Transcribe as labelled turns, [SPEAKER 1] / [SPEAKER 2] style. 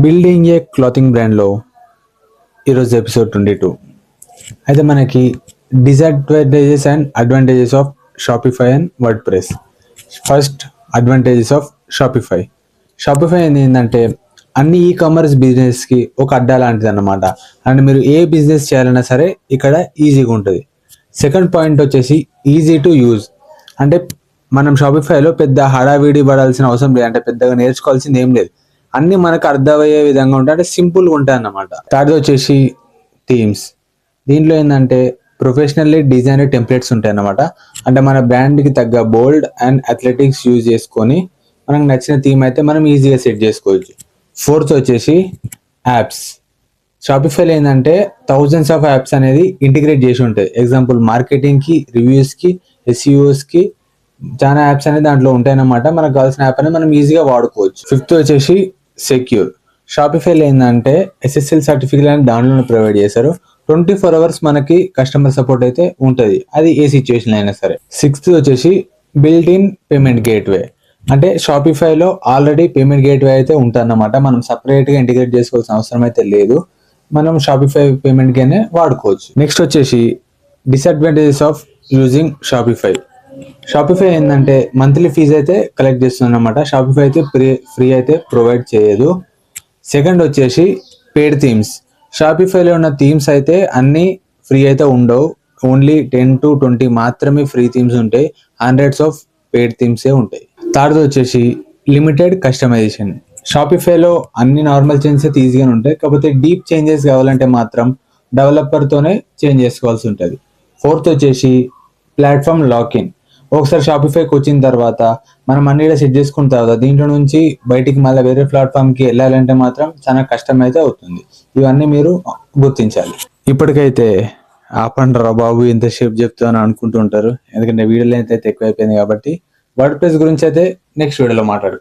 [SPEAKER 1] Building ఏ clothing బ్రాండ్లో ఈరోజు episode 22. అయితే మనకి disadvantages and advantages of Shopify and word press. First, advantages of Shopify. Shopify ఏంటంటే అన్ని ఈ కామర్స్ బిజినెస్కి ఒక అడ్డా లాంటిది అన్నమాట. అండ్ మీరు ఏ బిజినెస్ చేయాలన్నా సరే ఇక్కడ ఈజీగా ఉంటుంది. సెకండ్ పాయింట్ వచ్చేసి ఈజీ టు యూజ్. అంటే మనం షాపిఫైలో పెద్ద హడావిడి పడాల్సిన అవసరం లేదు, అంటే పెద్దగా నేర్చుకోవాల్సింది ఏం లేదు. అన్ని మనకు అర్థమయ్యే విధంగా ఉంటాయి, అంటే సింపుల్గా ఉంటాయి అన్నమాట. థర్డ్ వచ్చేసి థీమ్స్. దీంట్లో ఏంటంటే ప్రొఫెషనల్లీ డిజైన్ టెంప్లెట్స్ ఉంటాయి అన్నమాట. అంటే మన బ్రాండ్కి తగ్గ బోల్డ్ అండ్ అథ్లెటిక్స్ యూజ్ చేసుకొని మనకు నచ్చిన థీమ్ అయితే మనం ఈజీగా సెట్ చేసుకోవచ్చు. ఫోర్త్ వచ్చేసి యాప్స్. షాపిఫైలో ఏంటంటే థౌజండ్స్ ఆఫ్ యాప్స్ అనేది ఇంటిగ్రేట్ చేసి ఉంటాయి. ఎగ్జాంపుల్ మార్కెటింగ్కి, రివ్యూస్కి, ఎస్ఈఓస్కి చాలా యాప్స్ అనేది దాంట్లో ఉంటాయి అన్నమాట. మనకు కావాల్సిన యాప్ అనేది మనం ఈజీగా వాడుకోవచ్చు. ఫిఫ్త్ వచ్చేసి సెక్యూర్. షాపిఫైలో ఏంటంటే ఎస్ఎస్ఎల్ సర్టిఫికేట్ అని దాంట్లోనే ప్రొవైడ్ చేశారు. 24 hours మనకి కస్టమర్ సపోర్ట్ అయితే ఉంటుంది, అది ఏ సిచ్యువేషన్ అయినా సరే. సిక్స్త్ వచ్చేసి బిల్ట్ ఇన్ పేమెంట్ గేట్వే. అంటే షాపిఫైలో ఆల్రెడీ పేమెంట్ గేట్వే అయితే ఉంటుందన్నమాట. మనం సపరేట్గా ఇంటిగ్రేట్ చేసుకోవాల్సిన అవసరం అయితే లేదు, మనం షాపిఫై పేమెంట్ గేనే వాడుకోవచ్చు. నెక్స్ట్ వచ్చేసి disadvantages of using Shopify. Shopify ఏంటంటే మంత్లీ ఫీజు అయితే కలెక్ట్ చేస్తుంది అన్నమాట. షాపిఫై అయితే ఫ్రీ అయితే ప్రొవైడ్ చేయదు. సెకండ్ వచ్చేసి పేడ్ థీమ్స్. షాపిఫైలో ఉన్న థీమ్స్ అయితే అన్నీ ఫ్రీ అయితే ఉండవు, ఓన్లీ 10 to 20 మాత్రమే ఫ్రీ థీమ్స్ ఉంటాయి, హండ్రెడ్స్ ఆఫ్ పేడ్ థీమ్సే ఉంటాయి. థర్డ్ వచ్చేసి లిమిటెడ్ కస్టమైజేషన్. షాపిఫైలో అన్ని నార్మల్ చేంజెస్ అయితే ఈజీగానే ఉంటాయి, కాకపోతే డీప్ చేంజెస్ కావాలంటే మాత్రం డెవలపర్తోనే చేంజ్ చేసుకోవాల్సి ఉంటుంది. ఫోర్త్ వచ్చేసి ప్లాట్ఫామ్ లాక్-ఇన్. ఒకసారి షాపిఫైకి వచ్చిన తర్వాత మనం అన్ని సెట్ చేసుకున్న తర్వాత దీంట్లో నుంచి బయటికి మళ్ళీ వేరే ప్లాట్ఫామ్కి వెళ్ళాలంటే మాత్రం చాలా కష్టం అయితే అవుతుంది. ఇవన్నీ మీరు గుర్తించాలి. ఇప్పటికైతే ఆపండ్రా బాబు ఇంతసేపు చెప్తాను అనుకుంటూ ఉంటారు, ఎందుకంటే వీడియో లెంత్ అయితే ఎక్కువైపోయింది కాబట్టి. వర్డ్ ప్రెస్ గురించి అయితే నెక్స్ట్ వీడియోలో మాట్లాడు.